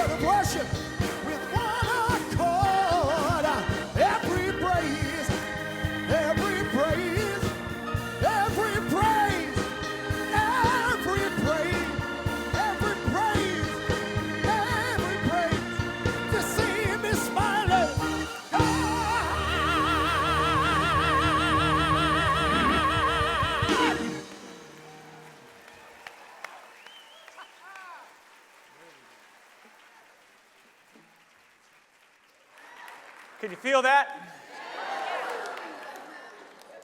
word of worship with one accord. Every praise, every praise, every praise, every praise, every praise, every praise. To see me smiling. Can you feel that?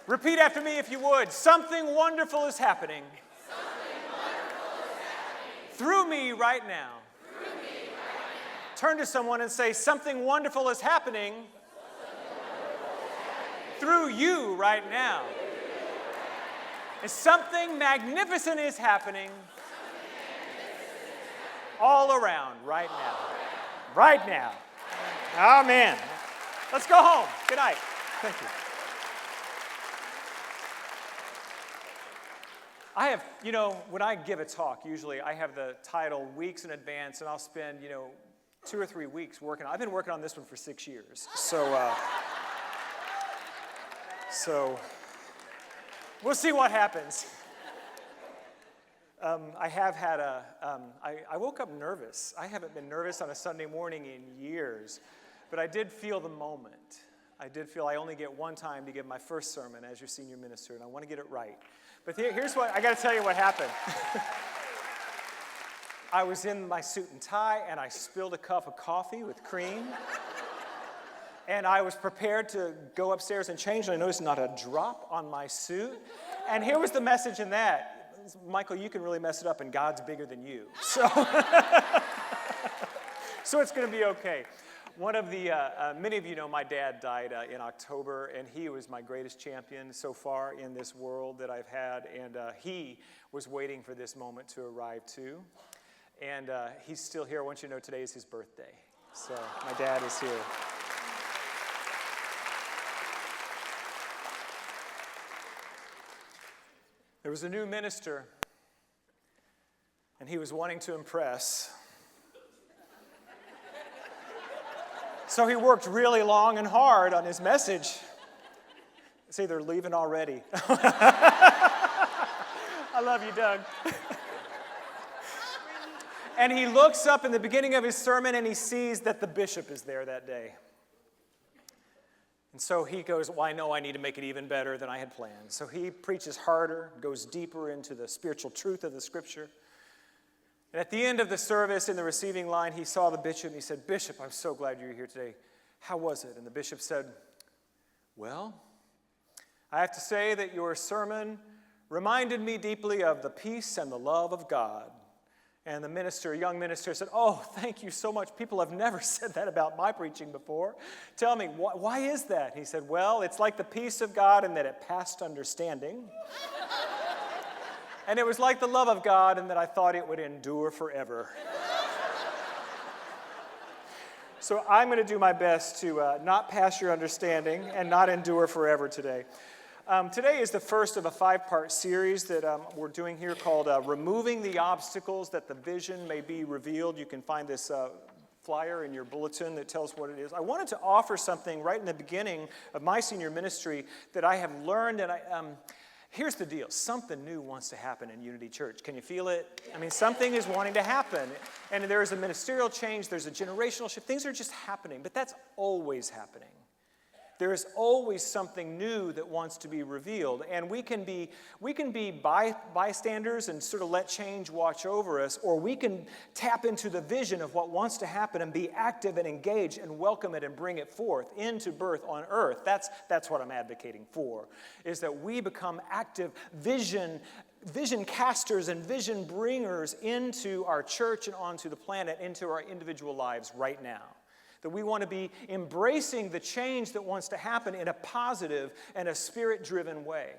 Repeat after me if you would. Something wonderful is happening. Through me right now. Turn to someone and say, something wonderful is happening through you right now. And something magnificent is happening all around right now. Right now. Amen. Let's go home. Good night. Thank you. I have, when I give a talk, usually I have the title weeks in advance, and I'll spend, 2 or 3 weeks working. I've been working on this one for 6 years. So we'll see what happens. I have had I woke up nervous. I haven't been nervous on a Sunday morning in years. But I did feel the moment. I did feel I only get one time to give my first sermon as your senior minister, and I want to get it right. But here's what, I got to tell you what happened. I was in my suit and tie, and I spilled a cup of coffee with cream. And I was prepared to go upstairs and change, and I noticed not a drop on my suit. And here was the message in that. Michael, you can really mess it up, and God's bigger than you. So it's going to be okay. One of the, many of you know my dad died in October, and he was my greatest champion so far in this world that I've had, and he was waiting for this moment to arrive too. And he's still here. I want you to know today is his birthday. So my dad is here. There was a new minister, and he was wanting to impress. So he worked really long and hard on his message. See, they're leaving already. I love you, Doug. And he looks up in the beginning of his sermon and he sees that the bishop is there that day. And so he goes, well, I know I need to make it even better than I had planned. So he preaches harder, goes deeper into the spiritual truth of the scripture. And at the end of the service, in the receiving line, he saw the bishop and he said, Bishop, I'm so glad you're here today. How was it? And the bishop said, well, I have to say that your sermon reminded me deeply of the peace and the love of God. And the minister, young minister, said, oh, thank you so much. People have never said that about my preaching before. Tell me, why is that? He said, well, it's like the peace of God in that it passed understanding. And it was like the love of God in that I thought it would endure forever. So I'm going to do my best to not pass your understanding and not endure forever today. Today is the first of a 5-part series that we're doing here called Removing the Obstacles That the Vision May Be Revealed. You can find this flyer in your bulletin that tells what it is. I wanted to offer something right in the beginning of my senior ministry that I have learned, and here's the deal. Something new wants to happen in Unity Church. Can you feel it? I mean, something is wanting to happen. And there is a ministerial change. There's a generational shift. Things are just happening, but that's always happening. There is always something new that wants to be revealed. And we can be bystanders and sort of let change watch over us, or we can tap into the vision of what wants to happen and be active and engaged and welcome it and bring it forth into birth on earth. That's what I'm advocating for, is that we become active vision casters and vision bringers into our church and onto the planet, into our individual lives right now. That we want to be embracing the change that wants to happen in a positive and a spirit-driven way.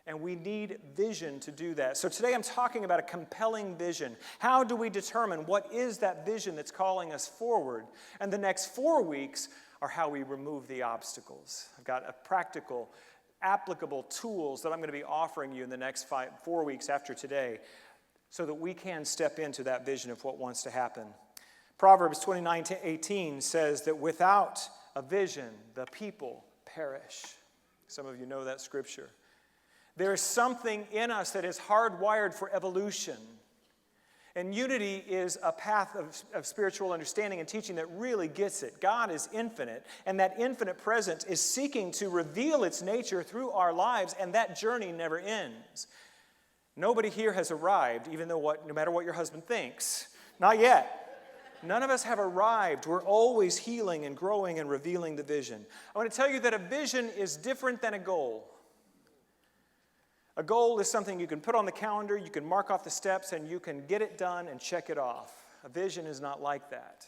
And we need vision to do that. So today I'm talking about a compelling vision. How do we determine what is that vision that's calling us forward? And the next 4 weeks are how we remove the obstacles. I've got a practical, applicable tools that I'm going to be offering you in the next 4 weeks after today so that we can step into that vision of what wants to happen. Proverbs 29:18 says that without a vision, the people perish. Some of you know that scripture. There is something in us that is hardwired for evolution. And unity is a path of spiritual understanding and teaching that really gets it. God is infinite, and that infinite presence is seeking to reveal its nature through our lives, and that journey never ends. Nobody here has arrived, even though no matter what your husband thinks. Not yet. None of us have arrived. We're always healing and growing and revealing the vision. I want to tell you that a vision is different than a goal. A goal is something you can put on the calendar, you can mark off the steps, and you can get it done and check it off. A vision is not like that.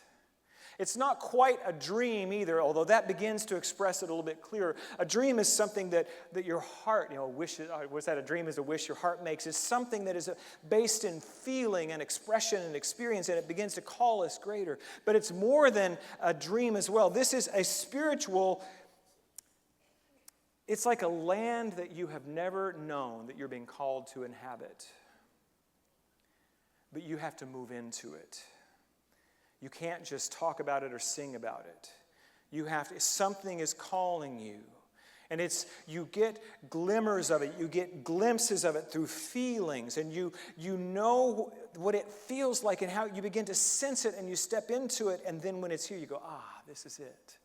It's not quite a dream either, although that begins to express it a little bit clearer. A dream is something that your heart, wishes. Was that a dream is a wish your heart makes? It's something that is based in feeling and expression and experience, and it begins to call us greater. But it's more than a dream as well. This is a spiritual. It's like a land that you have never known that you're being called to inhabit. But you have to move into it. You can't just talk about it or sing about it. Something is calling you. And you get glimmers of it, you get glimpses of it through feelings, and you know what it feels like and how you begin to sense it and you step into it, and then when it's here you go, this is it.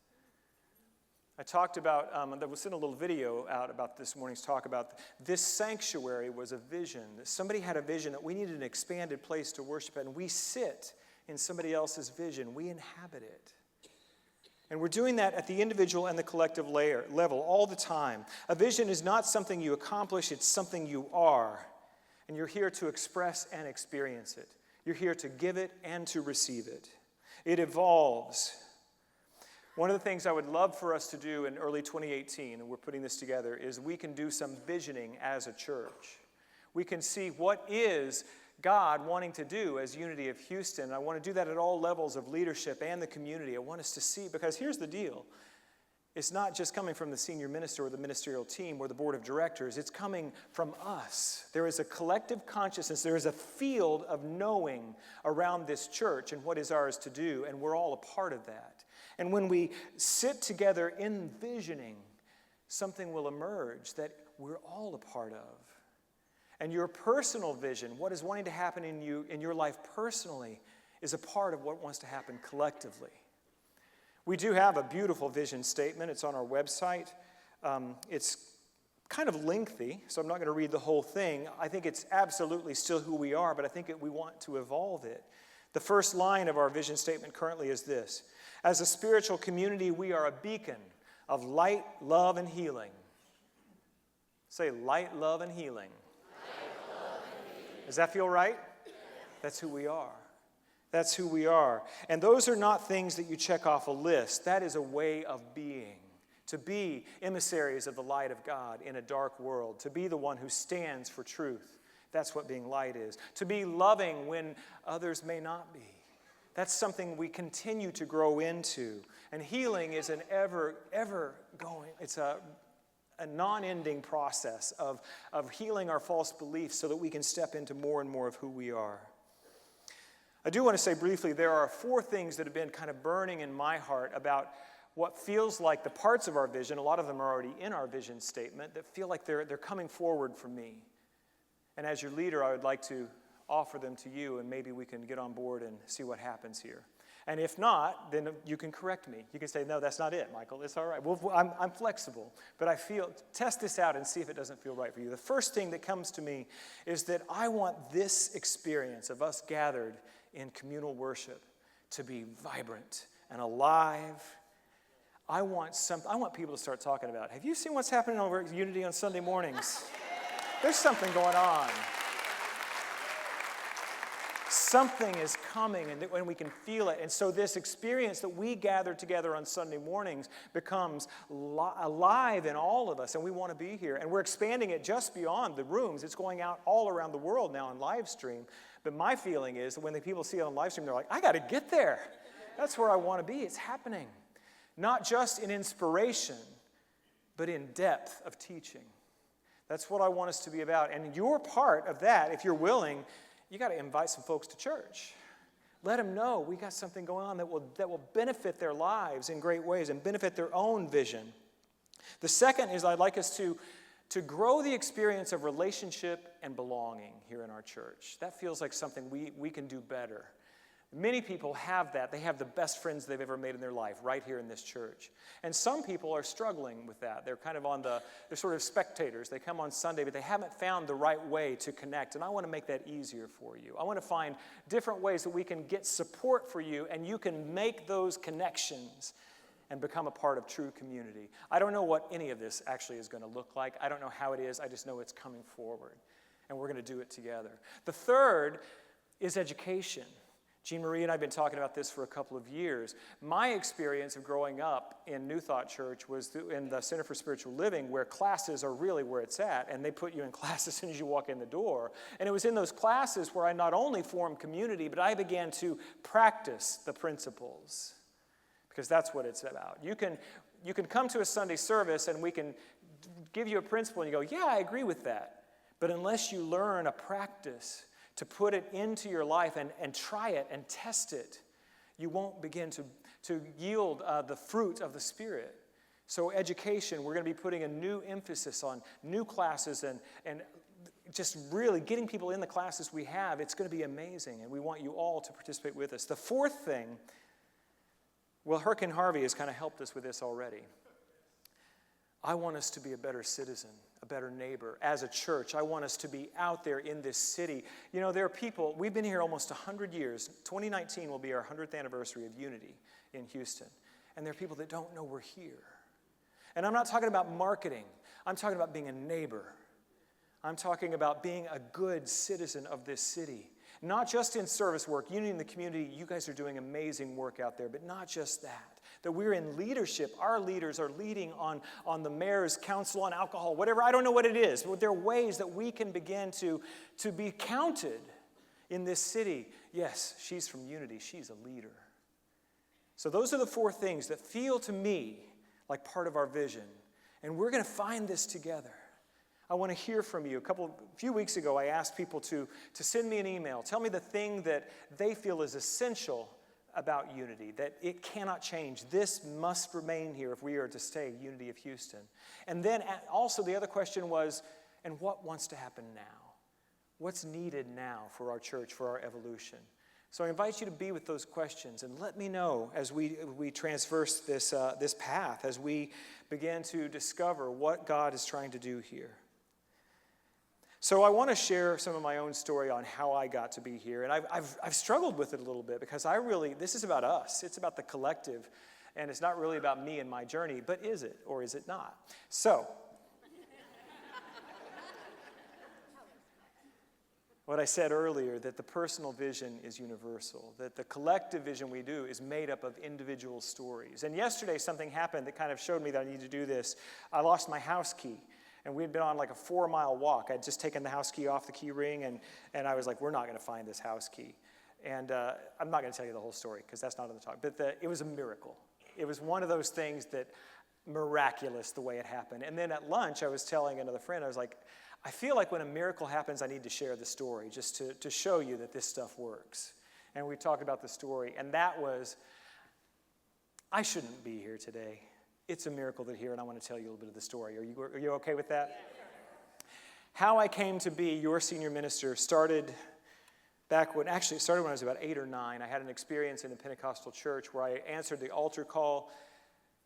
I talked about, there was in a little video out about this morning's talk about this sanctuary was a vision. Somebody had a vision that we needed an expanded place to worship at, and we sit in somebody else's vision. We inhabit it. And we're doing that at the individual and the collective level all the time. A vision is not something you accomplish, it's something you are. And you're here to express and experience it. You're here to give it and to receive it. It evolves. One of the things I would love for us to do in early 2018, and we're putting this together, is we can do some visioning as a church. We can see what is God wanting to do as Unity of Houston. I want to do that at all levels of leadership and the community. I want us to see, because here's the deal. It's not just coming from the senior minister or the ministerial team or the board of directors. It's coming from us. There is a collective consciousness. There is a field of knowing around this church and what is ours to do, and we're all a part of that. And when we sit together in visioning, something will emerge that we're all a part of. And your personal vision, what is wanting to happen in you, in your life personally, is a part of what wants to happen collectively. We do have a beautiful vision statement. It's on our website. It's kind of lengthy, so I'm not going to read the whole thing. I think it's absolutely still who we are, but I think we want to evolve it. The first line of our vision statement currently is this: as a spiritual community, we are a beacon of light, love, and healing. Say light, love, and healing. Light, love, and healing. Does that feel right? Yes. That's who we are. That's who we are. And those are not things that you check off a list. That is a way of being. To be emissaries of the light of God in a dark world. To be the one who stands for truth. That's what being light is. To be loving when others may not be. That's something we continue to grow into. And healing is an ever going, it's a non-ending process of healing our false beliefs so that we can step into more and more of who we are. I do want to say briefly, there are 4 things that have been kind of burning in my heart about what feels like the parts of our vision, a lot of them are already in our vision statement, that feel like they're coming forward for me. And as your leader, I would like to offer them to you, and maybe we can get on board and see what happens here. And if not, then you can correct me. You can say, no, that's not it, Michael. It's all right. I'm flexible, but test this out and see if it doesn't feel right for you. The first thing that comes to me is that I want this experience of us gathered in communal worship to be vibrant and alive. I want people to start talking about, have you seen what's happening over at Unity on Sunday mornings? There's something going on. Something is coming, and we can feel it. And so this experience that we gather together on Sunday mornings becomes alive in all of us, and we want to be here. And we're expanding it just beyond the rooms. It's going out all around the world now on live stream. But my feeling is that when the people see it on live stream, they're like, I got to get there. That's where I want to be. It's happening. Not just in inspiration, but in depth of teaching. That's what I want us to be about. And your part of that, if you're willing, you got to invite some folks to church. Let them know we got something going on that will benefit their lives in great ways and benefit their own vision. The second is I'd like us to grow the experience of relationship and belonging here in our church. That feels like something we can do better. Many people have that. They have the best friends they've ever made in their life right here in this church. And some people are struggling with that. They're kind of they're sort of spectators. They come on Sunday, but they haven't found the right way to connect. And I want to make that easier for you. I want to find different ways that we can get support for you, and you can make those connections and become a part of true community. I don't know what any of this actually is going to look like. I don't know how it is. I just know it's coming forward, and we're going to do it together. The third is education. Jean Marie and I have been talking about this for a couple of years. My experience of growing up in New Thought Church was in the Center for Spiritual Living, where classes are really where it's at, and they put you in class as soon as you walk in the door. And it was in those classes where I not only formed community, but I began to practice the principles, because that's what it's about. You can come to a Sunday service and we can give you a principle and you go, yeah, I agree with that. But unless you learn a practice to put it into your life and try it and test it, you won't begin to yield the fruit of the Spirit. So education, we're going to be putting a new emphasis on new classes and just really getting people in the classes we have. It's going to be amazing, and we want you all to participate with us. The fourth thing, well, Hurricane Harvey has kind of helped us with this already. I want us to be a better citizen, a better neighbor. As a church, I want us to be out there in this city. You know, there are people, we've been here almost 100 years. 2019 will be our 100th anniversary of unity in Houston. And there are people that don't know we're here. And I'm not talking about marketing. I'm talking about being a neighbor. I'm talking about being a good citizen of this city. Not just in service work, unity in the community. You guys are doing amazing work out there, but not just that. That we're in leadership. Our leaders are leading on the mayor's council on alcohol, whatever. I don't know what it is, but there are ways that we can begin to be counted in this city. Yes, she's from Unity. She's a leader. So those are the four things that feel to me like part of our vision. And we're going to find this together. I want to hear from you. A few weeks ago, I asked people to send me an email. Tell me the thing that they feel is essential about unity, that it cannot change. This must remain here if we are to stay Unity of Houston. And then also the other question was, and what wants to happen now? What's needed now for our church, for our evolution? So I invite you to be with those questions and let me know as we transverse this path, as we begin to discover what God is trying to do here. So I want to share some of my own story on how I got to be here. And I've struggled with it a little bit because this is about us. It's about the collective. And it's not really about me and my journey. But is it or is it not? So what I said earlier, that the personal vision is universal. That the collective vision we do is made up of individual stories. And yesterday something happened that kind of showed me that I need to do this. I lost my house key. And we had been on like a 4-mile walk. I'd just taken the house key off the key ring, and I was like, we're not going to find this house key. And I'm not going to tell you the whole story because that's not on the talk. But it was a miracle. It was one of those things that miraculous the way it happened. And then at lunch, I was telling another friend, I was like, I feel like when a miracle happens, I need to share the story just to show you that this stuff works. And we talked about the story, and that was, I shouldn't be here today. It's a miracle that here, and I want to tell you a little bit of the story. Are you okay with that? How I came to be your senior minister started when I was about 8 or 9. I had an experience in a Pentecostal church where I answered the altar call,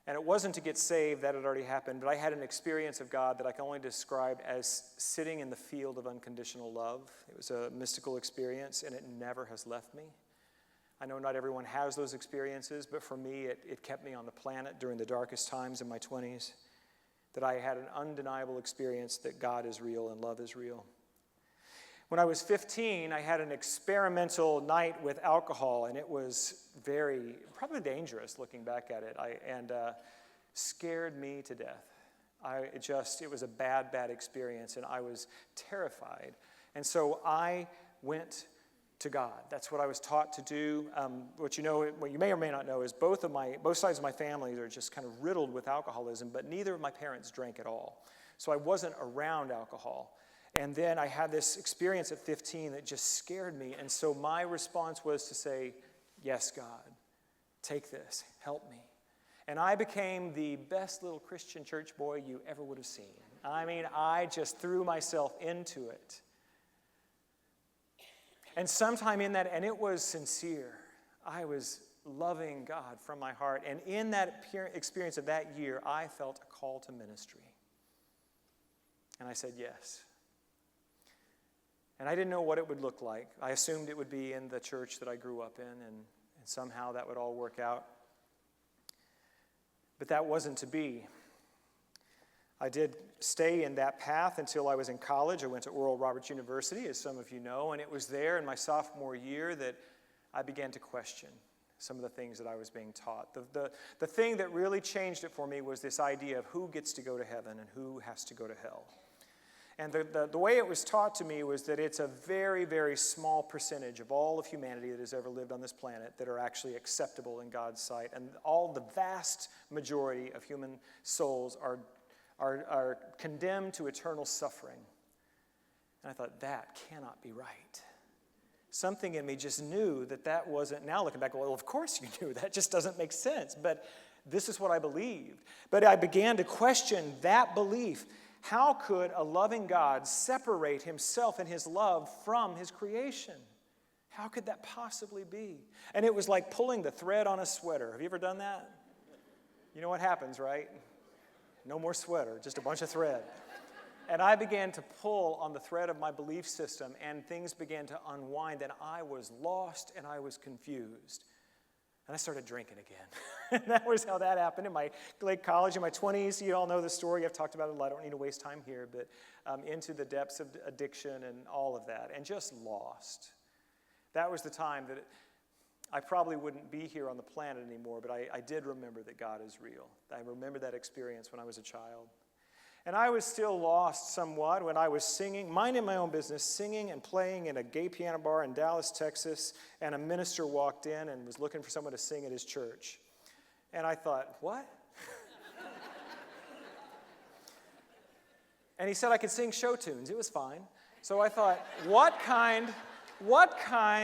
and it wasn't to get saved, that had already happened, but I had an experience of God that I can only describe as sitting in the field of unconditional love. It was a mystical experience, and it never has left me. I know not everyone has those experiences, but for me, it kept me on the planet during the darkest times in my 20s, that I had an undeniable experience that God is real and love is real. When I was 15, I had an experimental night with alcohol, and it was probably dangerous looking back at it, and scared me to death. It was a bad, bad experience, and I was terrified. And so I went to God. That's what I was taught to do. What you may or may not know is both sides of my family are just kind of riddled with alcoholism, but neither of my parents drank at all. So I wasn't around alcohol. And then I had this experience at 15 that just scared me. And so my response was to say, yes, God, take this, help me. And I became the best little Christian church boy you ever would have seen. I mean, I just threw myself into it. And sometime in that, and it was sincere, I was loving God from my heart. And in that experience of that year, I felt a call to ministry. And I said yes. And I didn't know what it would look like. I assumed it would be in the church that I grew up in, and somehow that would all work out. But that wasn't to be. I did stay in that path until I was in college. I went to Oral Roberts University, as some of you know, and it was there in my sophomore year that I began to question some of the things that I was being taught. The thing that really changed it for me was this idea of who gets to go to heaven and who has to go to hell. And the way it was taught to me was that it's a very, very small percentage of all of humanity that has ever lived on this planet that are actually acceptable in God's sight. And all the vast majority of human souls are condemned to eternal suffering. And I thought, that cannot be right. Something in me just knew that wasn't. Now looking back, well, of course you knew. That just doesn't make sense. But this is what I believed. But I began to question that belief. How could a loving God separate himself and his love from his creation? How could that possibly be? And it was like pulling the thread on a sweater. Have you ever done that? You know what happens, right? No more sweater, just a bunch of thread. And I began to pull on the thread of my belief system, and things began to unwind, and I was lost and I was confused. And I started drinking again. And that was how that happened in my late college, in my 20s. You all know the story. I've talked about it a lot. I don't need to waste time here. But into the depths of addiction and all of that. And just lost. That was the time that I probably wouldn't be here on the planet anymore. But I did remember that God is real. I remember that experience when I was a child. And I was still lost somewhat when I was singing, minding my own business, singing and playing in a gay piano bar in Dallas, Texas, and a minister walked in and was looking for someone to sing at his church. And I thought, what? And he said I could sing show tunes. It was fine. So I thought, what kind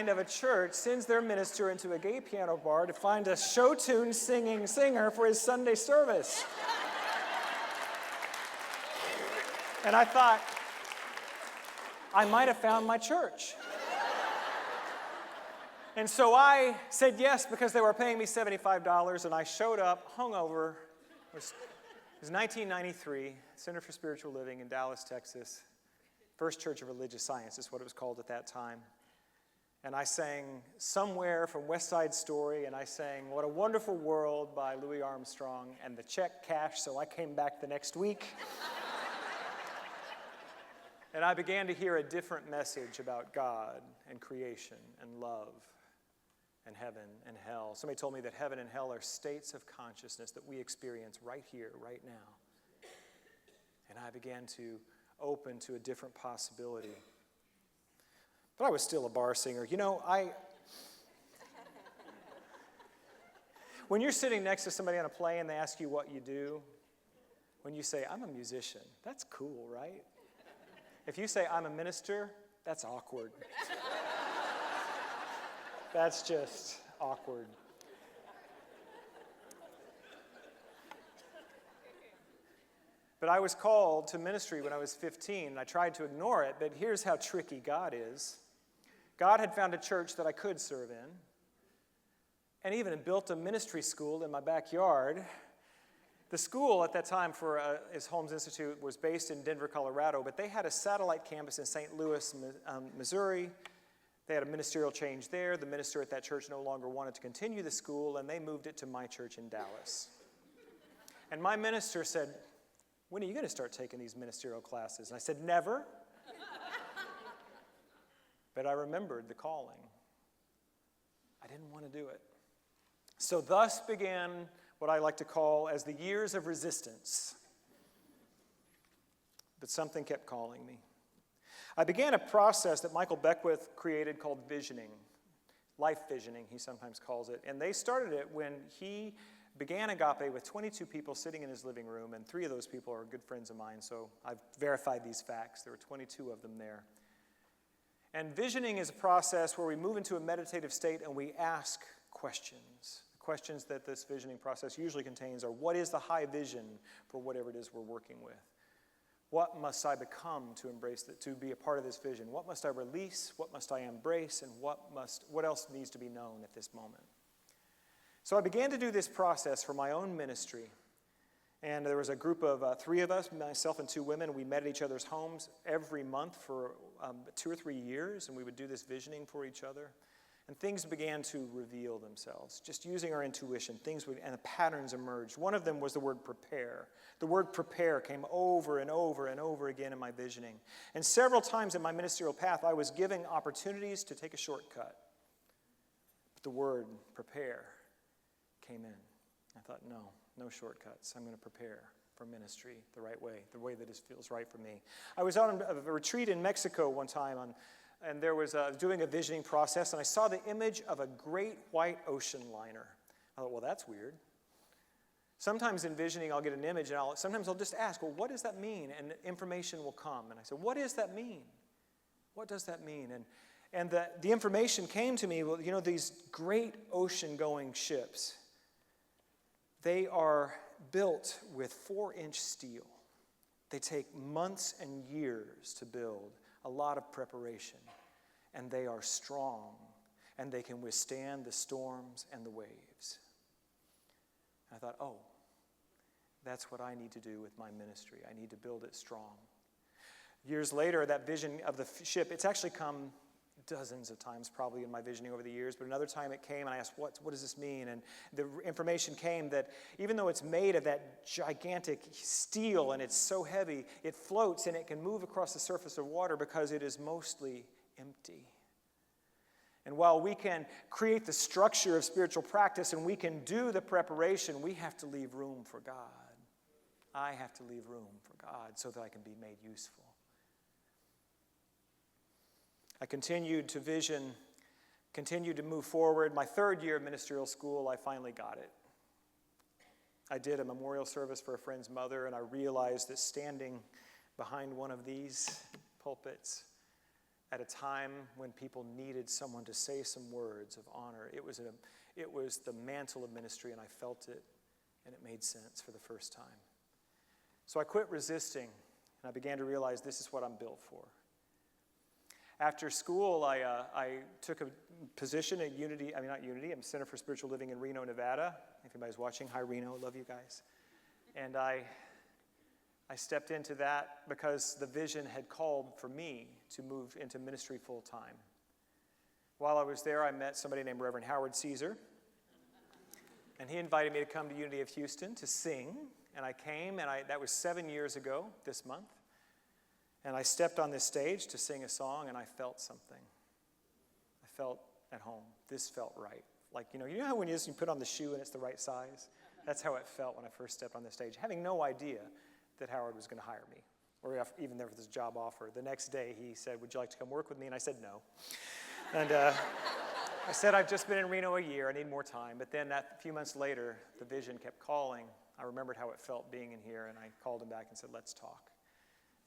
of a church sends their minister into a gay piano bar to find a show tune singing singer for his Sunday service? And I thought, I might have found my church. And so I said yes because they were paying me $75, and I showed up hungover. It was 1993, Center for Spiritual Living in Dallas, Texas. First Church of Religious Science is what it was called at that time. And I sang Somewhere from West Side Story, and I sang What a Wonderful World by Louis Armstrong, and the check cashed, so I came back the next week. And I began to hear a different message about God and creation and love and heaven and hell. Somebody told me that heaven and hell are states of consciousness that we experience right here, right now. And I began to open to a different possibility. But I was still a bar singer. You know, when you're sitting next to somebody on a plane and they ask you what you do, when you say, I'm a musician, that's cool, right? If you say, I'm a minister, that's awkward. That's just awkward. But I was called to ministry when I was 15, and I tried to ignore it, but here's how tricky God is. God had found a church that I could serve in, and even built a ministry school in my backyard. The school at that time for his Holmes Institute was based in Denver, Colorado, but they had a satellite campus in St. Louis, Missouri. They had a ministerial change there. The minister at that church no longer wanted to continue the school, and they moved it to my church in Dallas. And my minister said, when are you going to start taking these ministerial classes? And I said, never. But I remembered the calling. I didn't want to do it. So thus began what I like to call as the years of resistance. But something kept calling me. I began a process that Michael Beckwith created called visioning. Life visioning, he sometimes calls it. And they started it when he began Agape with 22 people sitting in his living room, and 3 of those people are good friends of mine, so I've verified these facts. There were 22 of them there. And visioning is a process where we move into a meditative state and we ask questions. The questions that this visioning process usually contains are, what is the high vision for whatever it is we're working with? What must I become to embrace that, to be a part of this vision? What must I release? What must I embrace? And what else needs to be known at this moment? So I began to do this process for my own ministry. And there was a group of 3 of us, myself and 2 women. We met at each other's homes every month for 2 or 3 years, and we would do this visioning for each other. And things began to reveal themselves. Just using our intuition, and the patterns emerged. One of them was the word prepare. The word prepare came over and over and over again in my visioning. And several times in my ministerial path, I was given opportunities to take a shortcut. But the word prepare came in. I thought, no shortcuts. I'm going to prepare for ministry the way that it feels right for me. I was on a retreat in Mexico one time, and there was doing a visioning process, and I saw the image of a great white ocean liner. I thought, well, that's weird. Sometimes in visioning, I'll get an image, and sometimes I'll just ask, well, what does that mean? And information will come. And I said, what does that mean? What does that mean? And the information came to me, well, these great ocean-going ships, they are built with 4-inch steel. They take months and years to build, a lot of preparation, and they are strong, and they can withstand the storms and the waves. I thought, that's what I need to do with my ministry. I need to build it strong. Years later, that vision of the ship, it's actually come dozens of times probably in my visioning over the years, but another time it came and I asked, what does this mean? And the information came that even though it's made of that gigantic steel and it's so heavy, it floats and it can move across the surface of water because it is mostly empty. And while we can create the structure of spiritual practice and we can do the preparation, we have to leave room for God. I have to leave room for God so that I can be made useful. I continued to vision, continued to move forward. My 3rd year of ministerial school, I finally got it. I did a memorial service for a friend's mother, and I realized that standing behind one of these pulpits at a time when people needed someone to say some words of honor, it was the mantle of ministry, and I felt it, and it made sense for the first time. So I quit resisting, and I began to realize this is what I'm built for. After school, I took a position at Center for Spiritual Living in Reno, Nevada. If anybody's watching, hi Reno, love you guys. And I stepped into that because the vision had called for me to move into ministry full time. While I was there, I met somebody named Reverend Howard Caesar, and he invited me to come to Unity of Houston to sing, and I came, and that was 7 years ago this month. And I stepped on this stage to sing a song, and I felt something. I felt at home. This felt right. Like, you know how when you put on the shoe and it's the right size? That's how it felt when I first stepped on the stage, having no idea that Howard was going to hire me, or even there was this job offer. The next day, he said, would you like to come work with me? And I said no. And I said, I've just been in Reno a year. I need more time. But then a few months later, the vision kept calling. I remembered how it felt being in here, and I called him back and said, let's talk.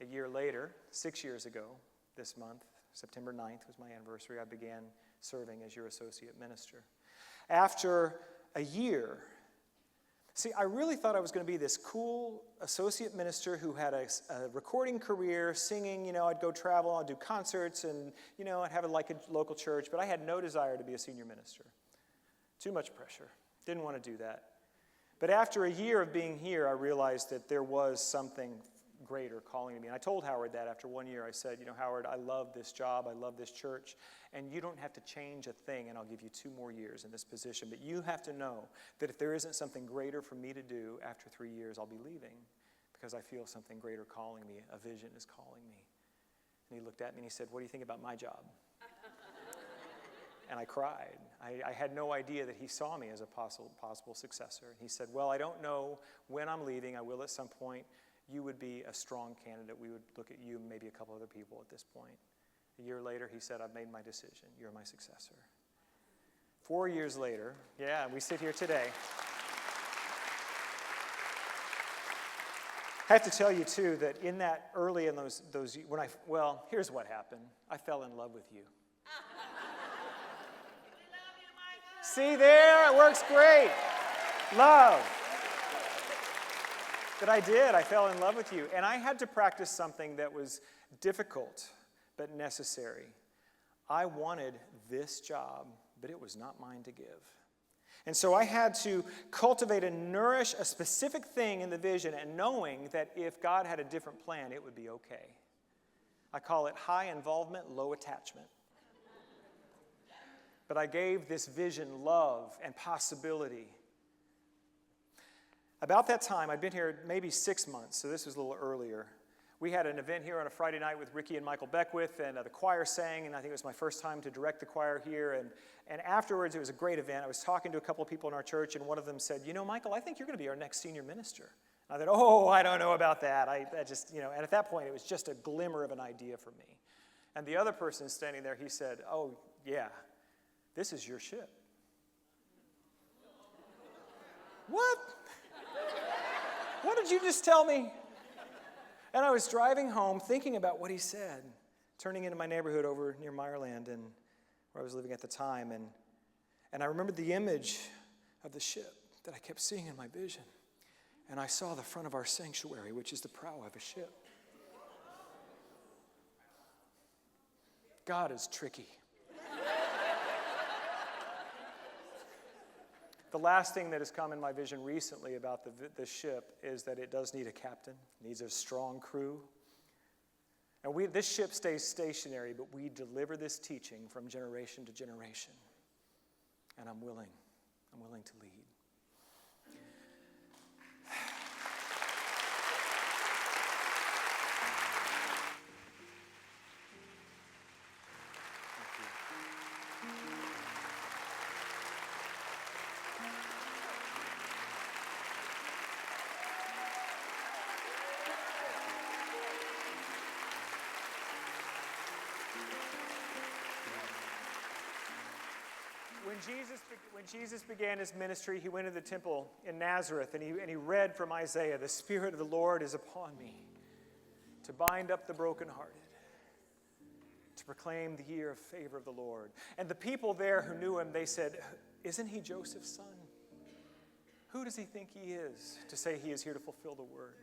A year later, 6 years ago, this month, September 9th was my anniversary, I began serving as your associate minister. After a year, I really thought I was going to be this cool associate minister who had a recording career, singing, I'd go travel, I'd do concerts, and, I'd have a local church, but I had no desire to be a senior minister. Too much pressure. Didn't want to do that. But after a year of being here, I realized that there was something greater calling to me. And I told Howard that after 1 year. I said, Howard, I love this job, I love this church, and you don't have to change a thing, and I'll give you 2 more years in this position. But you have to know that if there isn't something greater for me to do after 3 years, I'll be leaving because I feel something greater calling me. A vision is calling me. And he looked at me and he said, what do you think about my job? And I cried. I had no idea that he saw me as a possible successor. And he said, well, I don't know when I'm leaving. I will at some point. You would be a strong candidate. We would look at you and maybe a couple other people at this point. A year later, he said, I've made my decision. You're my successor. 4 years later, we sit here today. I have to tell you, too, that in that early in those here's what happened. I fell in love with you. See there? It works great. Love. But I did. I fell in love with you. And I had to practice something that was difficult but necessary. I wanted this job, but it was not mine to give. And so I had to cultivate and nourish a specific thing in the vision, and knowing that if God had a different plan, it would be okay. I call it high involvement, low attachment. But I gave this vision love and possibility. About that time, I'd been here maybe 6 months, so this was a little earlier. We had an event here on a Friday night with Ricky and Michael Beckwith, and the choir sang, and I think it was my first time to direct the choir here. And afterwards, it was a great event. I was talking to a couple of people in our church, and one of them said, Michael, I think you're going to be our next senior minister. And I thought, I don't know about that. And at that point, it was just a glimmer of an idea for me. And the other person standing there, he said, oh, yeah, this is your ship. What? What did you just tell me? And I was driving home thinking about what he said, turning into my neighborhood over near Meyerland, and where I was living at the time. And I remembered the image of the ship that I kept seeing in my vision. And I saw the front of our sanctuary, which is the prow of a ship. God is tricky. The last thing that has come in my vision recently about the ship is that it does need a captain, needs a strong crew. And this ship stays stationary, but we deliver this teaching from generation to generation. And I'm willing to lead. When Jesus began his ministry, he went to the temple in Nazareth, and he read from Isaiah, "The Spirit of the Lord is upon me, to bind up the brokenhearted, to proclaim the year of favor of the Lord." And the people there who knew him, they said, "Isn't he Joseph's son? Who does he think he is to say he is here to fulfill the word?"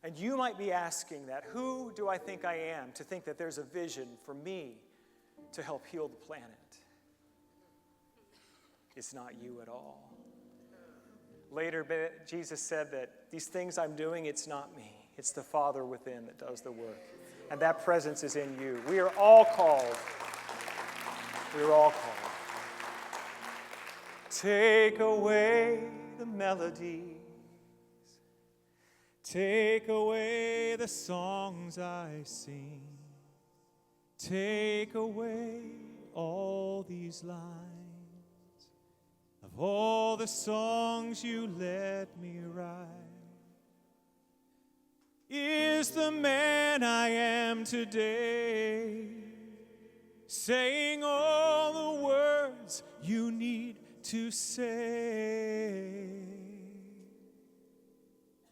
And you might be asking that. Who do I think I am to think that there's a vision for me to help heal the planet? It's not you at all. Later, Jesus said that these things I'm doing, it's not me. It's the Father within that does the work. And that presence is in you. We are all called. We are all called. Take away the melodies. Take away the songs I sing. Take away all these lines of all the songs you let me write. Is the man I am today saying all the words you need to say?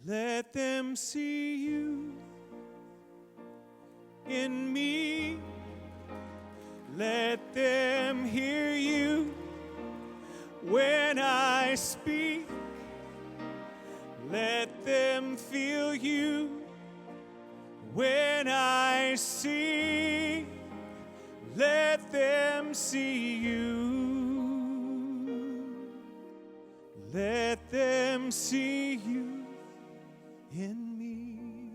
Let them see you in me. Let them hear you when I speak. Let them feel you when I sing. Let them see you. Let them see you in me.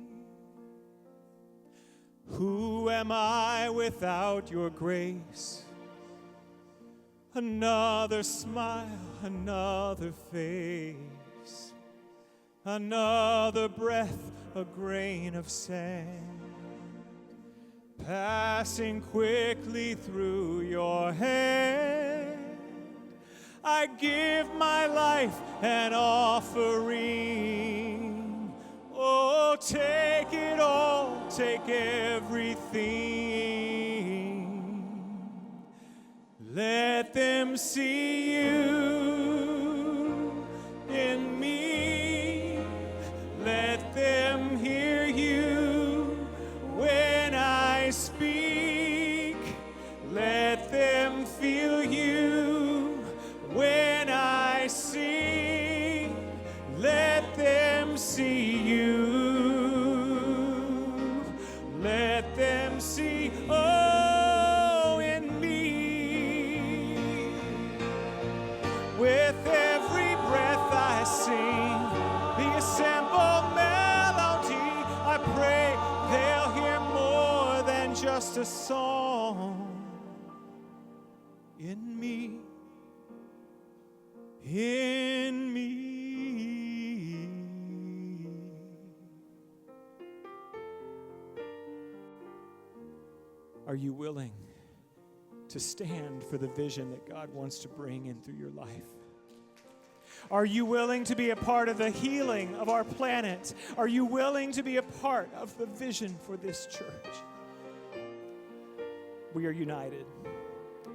Who am I without your grace? Another smile, another face, another breath, a grain of sand, passing quickly through your hand. I give my life an offering. Oh, take it all, take everything. Let them see you in me. Let them I sing, let them see you. Let them see, oh, in me. With every breath I sing the assembled melody, I pray they'll hear more than just a song. In me, in me. Are you willing to stand for the vision that God wants to bring in through your life? Are you willing to be a part of the healing of our planet? Are you willing to be a part of the vision for this church? We are united,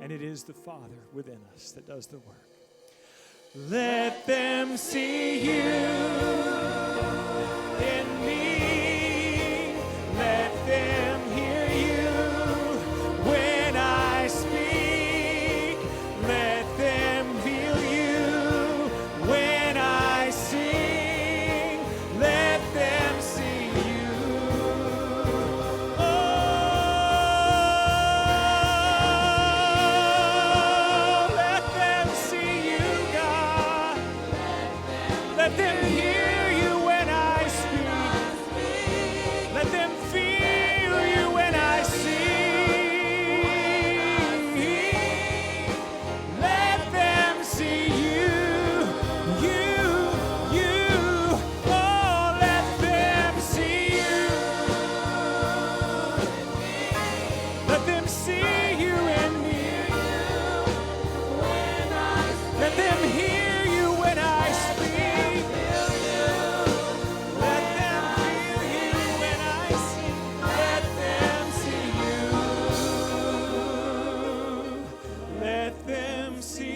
and it is the Father within us that does the work. Let them see you in me. Let them hear you when I speak. Let them feel you when I sing. Let them see you. Oh, let them see you, God. Let them hear you when I speak. Let them feel you when I sing. Let them see you, you. Oh, let them see you. Let them see you in me. Let them hear you when I speak. Let them feel you when I sing. Let them see you. Let them see